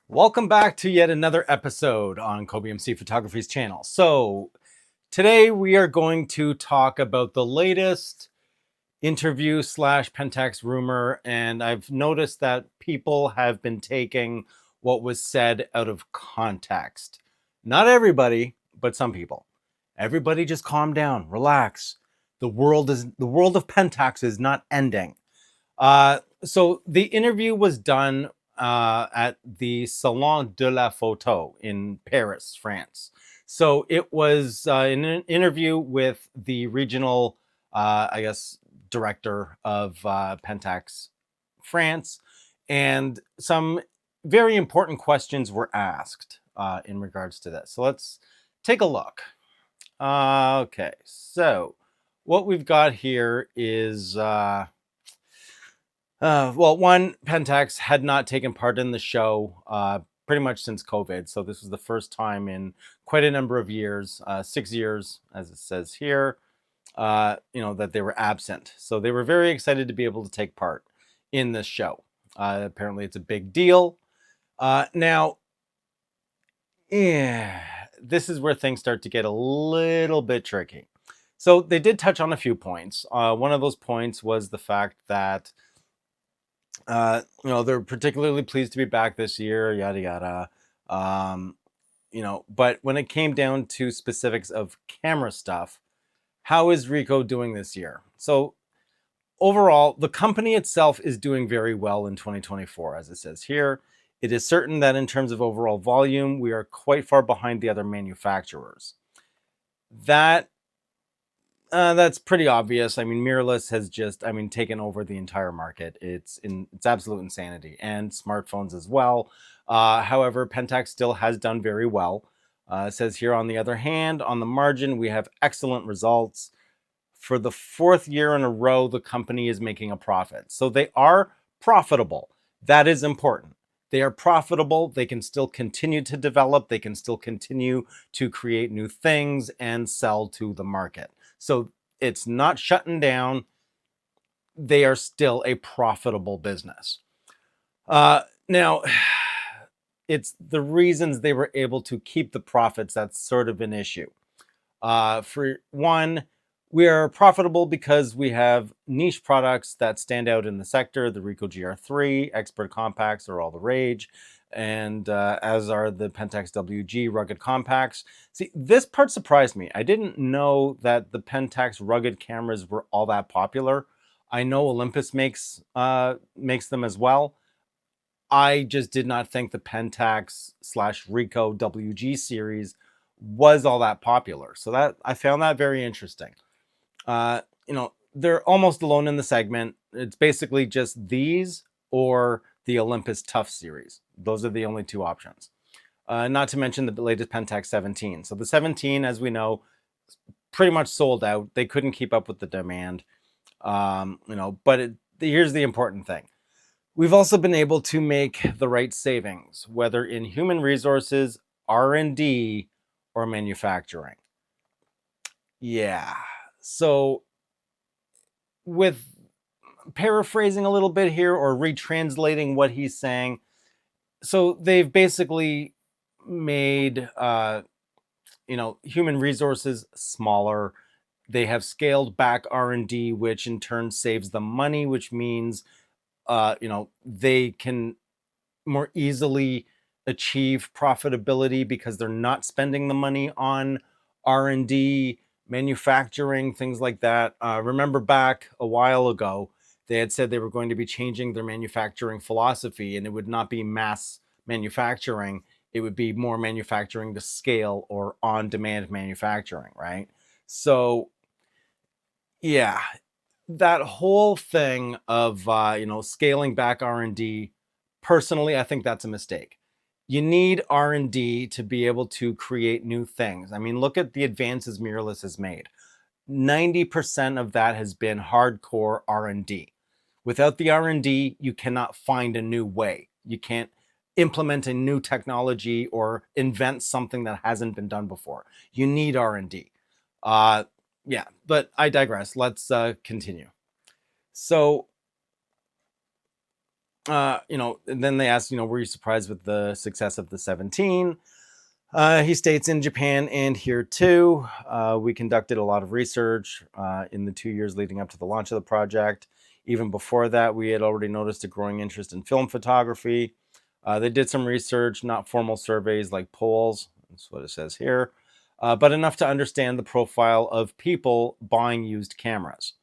Welcome back to yet another episode on Kobe MC Photography's channel. So today we are going to talk about the latest interview slash Pentax rumor, and I've noticed that people have been taking what was said out of context. Not everybody, but some people. Everybody just calm down, relax. The world of Pentax is not ending. So the interview was done at the Salon de la Photo in Paris, France. So it was an interview with the regional, director of Pentax France, and some very important questions were asked in regards to this. So let's take a look. Okay, so what we've got here is one, Pentax had not taken part in the show pretty much since COVID. So this was the first time in quite a number of years, 6 years, as it says here, that they were absent. So they were very excited to be able to take part in this show. Apparently it's a big deal. Now, this is where things start to get a little bit tricky. So they did touch on a few points. One of those points was the fact that they're particularly pleased to be back this year, yada yada. But when it came down to specifics of camera stuff, how is Ricoh doing this year? So overall, the company itself is doing very well in 2024, as it says here. It is certain that in terms of overall volume, we are quite far behind the other manufacturers. That's pretty obvious. I mean, mirrorless has just, taken over the entire market. It's absolute insanity, and smartphones as well. However, Pentax still has done very well. It says here, on the other hand, on the margin, we have excellent results. For the fourth year in a row, the company is making a profit. So they are profitable. That is important. They are profitable. They can still continue to develop. They can still continue to create new things and sell to the market. So it's not shutting down. They are still a profitable business. Now, it's the reasons they were able to keep the profits that's sort of an issue. For one, we are profitable because we have niche products that stand out in the sector. The Ricoh GR3, expert compacts are all the rage, and as are the Pentax WG rugged compacts. See, this part surprised me. I didn't know that the Pentax rugged cameras were all that popular. I know Olympus makes them as well. I just did not think the Pentax / Ricoh WG series was all that popular. So that I found that very interesting. They're almost alone in the segment. It's basically just these or the Olympus Tough series. Those are the only two options. Not to mention the latest Pentax 17. So the 17, as we know, pretty much sold out. They couldn't keep up with the demand. Here's the important thing. We've also been able to make the right savings, whether in human resources, R&D, or manufacturing. Yeah. So with paraphrasing a little bit here or retranslating what he's saying, so they've basically made human resources smaller. They have scaled back R&D, which in turn saves them money, which means they can more easily achieve profitability because they're not spending the money on R&D, manufacturing, things like that. Remember back a while ago, they had said they were going to be changing their manufacturing philosophy, and it would not be mass manufacturing. It would be more manufacturing to scale or on-demand manufacturing, right? So, yeah, that whole thing of scaling back R&D, personally, I think that's a mistake. You need R&D to be able to create new things. I mean, look at the advances mirrorless has made. 90% of that has been hardcore R&D. Without the R&D, you cannot find a new way. You can't implement a new technology or invent something that hasn't been done before. You need R&D. Yeah, but I digress. Let's continue. So And then they asked, were you surprised with the success of the 17? He states in Japan and here too, we conducted a lot of research in the 2 years leading up to the launch of the project. Even before that, we had already noticed a growing interest in film photography. They did some research, not formal surveys like polls. That's what it says here, but enough to understand the profile of people buying used cameras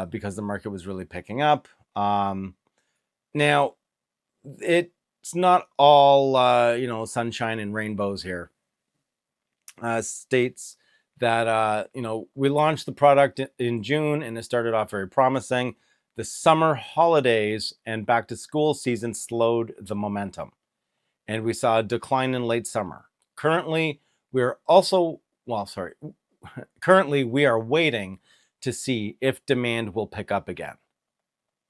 because the market was really picking up. Now, it's not all sunshine and rainbows here. States that we launched the product in June and it started off very promising. The summer holidays and back to school season slowed the momentum, and we saw a decline in late summer. Currently, currently we are waiting to see if demand will pick up again.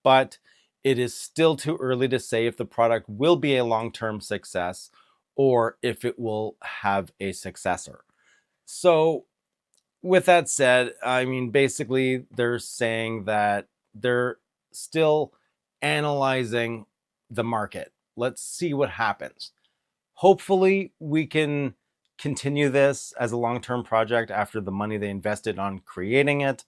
But it is still too early to say if the product will be a long-term success or if it will have a successor. So with that said, I mean, basically they're saying that they're still analyzing the market. Let's see what happens. Hopefully we can continue this as a long-term project after the money they invested on creating it.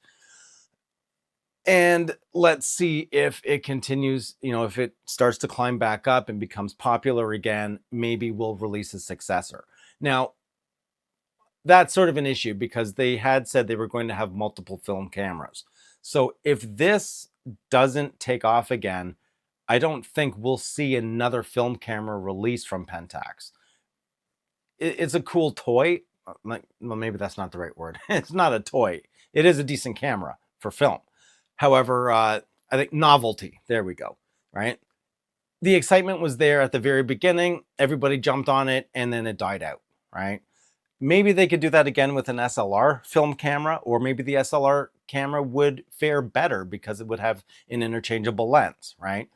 And let's see if it continues, if it starts to climb back up and becomes popular again, maybe we'll release a successor. Now, that's sort of an issue because they had said they were going to have multiple film cameras. So if this doesn't take off again, I don't think we'll see another film camera release from Pentax. It's a cool toy. Well, maybe that's not the right word. It's not a toy. It is a decent camera for film. However, I think novelty, there we go, right? The excitement was there at the very beginning. Everybody jumped on it and then it died out, right? Maybe they could do that again with an SLR film camera, or maybe the SLR camera would fare better because it would have an interchangeable lens, right?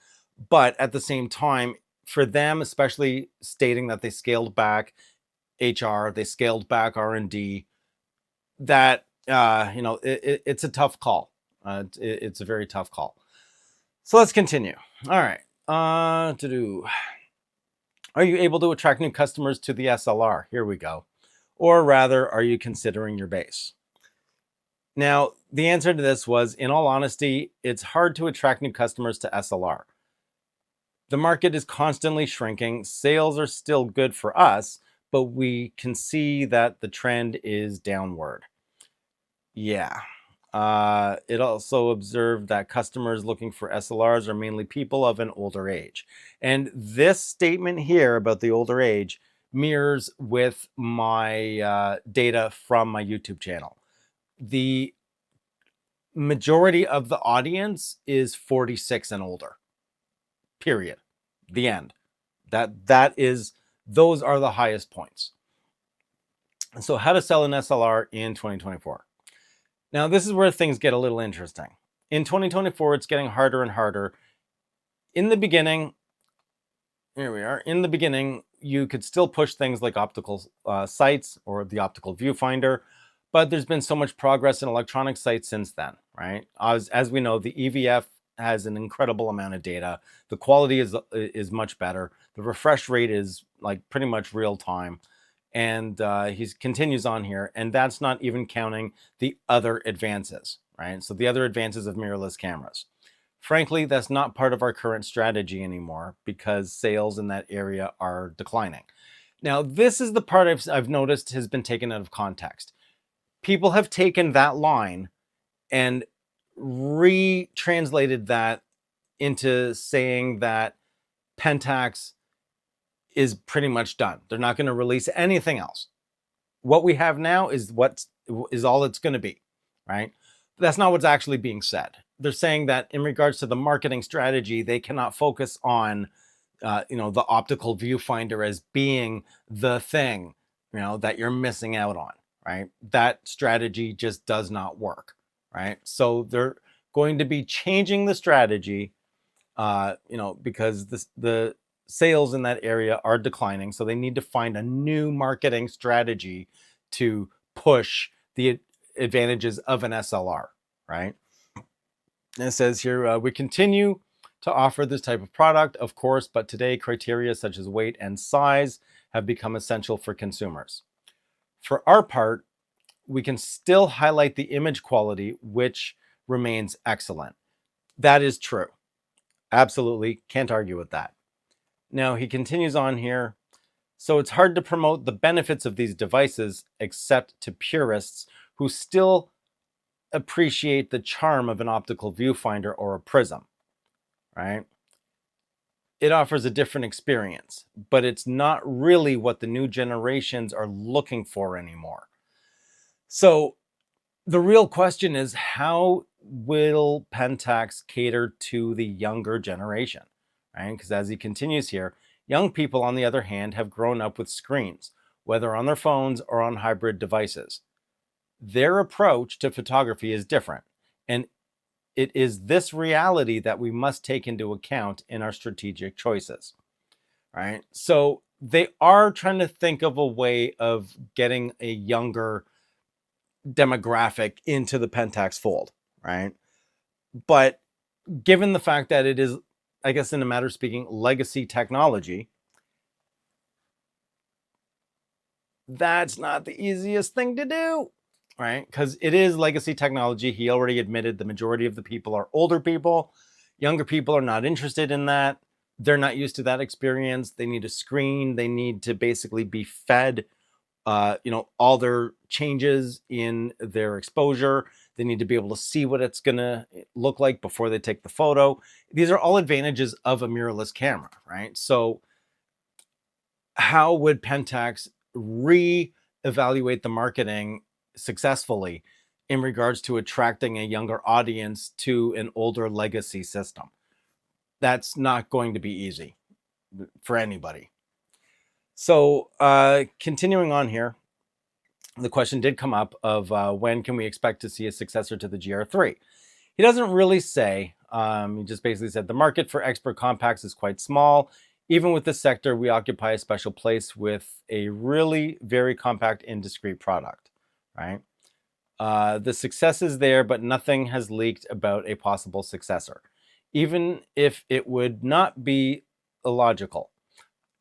But at the same time, for them, especially stating that they scaled back HR, they scaled back R&D, that, it's a tough call. It's a very tough call. So let's continue. All right. Are you able to attract new customers to the SLR? Here we go. Or rather, are you considering your base? Now, the answer to this was, in all honesty, it's hard to attract new customers to SLR. The market is constantly shrinking. Sales are still good for us, but we can see that the trend is downward. Yeah. It also observed that customers looking for SLRs are mainly people of an older age. And this statement here about the older age mirrors with my data from my YouTube channel. The majority of the audience is 46 and older. Period. The end. Those are the highest points. So how to sell an SLR in 2024. Now, this is where things get a little interesting. In 2024, it's getting harder and harder. In the beginning, here we are. In the beginning, you could still push things like optical sights or the optical viewfinder, but there's been so much progress in electronic sights since then, right? As we know, the EVF has an incredible amount of data. The quality is much better. The refresh rate is like pretty much real time. And he continues on here, and that's not even counting the other advances, right? So the other advances of mirrorless cameras. Frankly, that's not part of our current strategy anymore because sales in that area are declining. Now, this is the part I've noticed has been taken out of context. People have taken that line and retranslated that into saying that Pentax is pretty much done. They're not going to release anything else. What we have now is all it's going to be, right? But that's not what's actually being said. They're saying that in regards to the marketing strategy, they cannot focus on, the optical viewfinder as being the thing, that you're missing out on, right? That strategy just does not work, right? So they're going to be changing the strategy, because the sales in that area are declining. So they need to find a new marketing strategy to push the advantages of an SLR, right? And it says here, we continue to offer this type of product, of course, but today criteria such as weight and size have become essential for consumers. For our part, we can still highlight the image quality, which remains excellent. That is true. Absolutely. Can't argue with that. Now, he continues on here. So it's hard to promote the benefits of these devices except to purists who still appreciate the charm of an optical viewfinder or a prism, right? It offers a different experience, but it's not really what the new generations are looking for anymore. So the real question is, how will Pentax cater to the younger generation, right? Because as he continues here, young people, on the other hand, have grown up with screens, whether on their phones or on hybrid devices. Their approach to photography is different, and it is this reality that we must take into account in our strategic choices, right? So they are trying to think of a way of getting a younger demographic into the Pentax fold, right? But given the fact that it is, I guess in a matter of speaking, legacy technology, that's not the easiest thing to do, right? Because it is legacy technology. He already admitted the majority of the people are older people. Younger people are not interested in that. They're not used to that experience. They need a screen. They need to basically be fed, all their changes in their exposure. They need to be able to see what it's going to look like before they take the photo. These are all advantages of a mirrorless camera, right? So how would Pentax re-evaluate the marketing successfully in regards to attracting a younger audience to an older legacy system? That's not going to be easy for anybody. So continuing on here, the question did come up of when can we expect to see a successor to the GR3? He doesn't really say. He just basically said the market for expert compacts is quite small. Even with this sector, we occupy a special place with a really very compact and discreet product, right? The success is there, but nothing has leaked about a possible successor, even if it would not be illogical.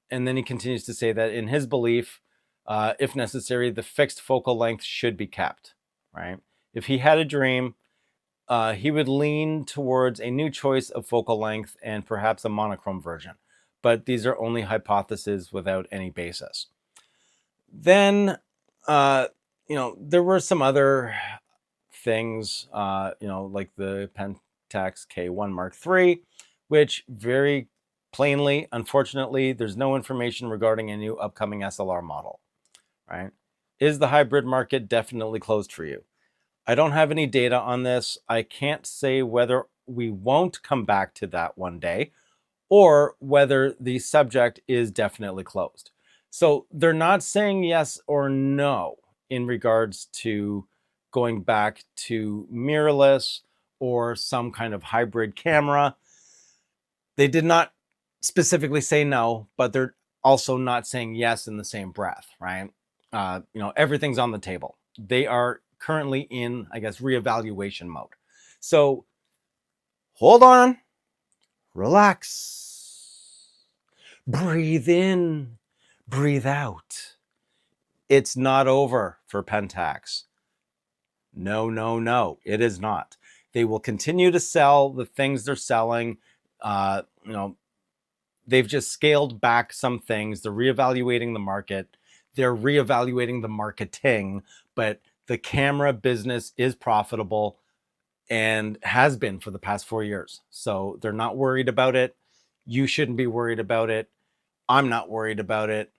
And then he continues to say that in his belief, if necessary, the fixed focal length should be kept, right? If he had a dream, he would lean towards a new choice of focal length and perhaps a monochrome version. But these are only hypotheses without any basis. Then, there were some other things, like the Pentax K1 Mark III, which very plainly, unfortunately, there's no information regarding a new upcoming SLR model, right? Is the hybrid market definitely closed for you? I don't have any data on this. I can't say whether we won't come back to that one day or whether the subject is definitely closed. So they're not saying yes or no in regards to going back to mirrorless or some kind of hybrid camera. They did not specifically say no, but they're also not saying yes in the same breath, right? Everything's on the table. They are currently in, I guess, reevaluation mode. So hold on, relax, breathe in, breathe out. It's not over for Pentax. No, no, no, it is not. They will continue to sell the things they're selling. They've just scaled back some things. They're reevaluating the market. They're reevaluating the marketing, but the camera business is profitable and has been for the past 4 years. So they're not worried about it. You shouldn't be worried about it. I'm not worried about it.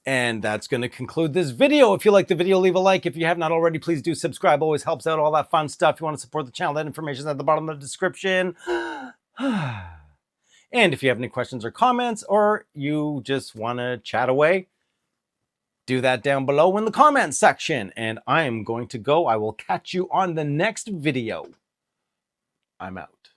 And that's going to conclude this video. If you like the video, leave a like. If you have not already, please do subscribe. Always helps out, all that fun stuff. If you want to support the channel, that information is at the bottom of the description. And if you have any questions or comments, or you just want to chat away, do that down below in the comments section. And I am going to go. I will catch you on the next video. I'm out.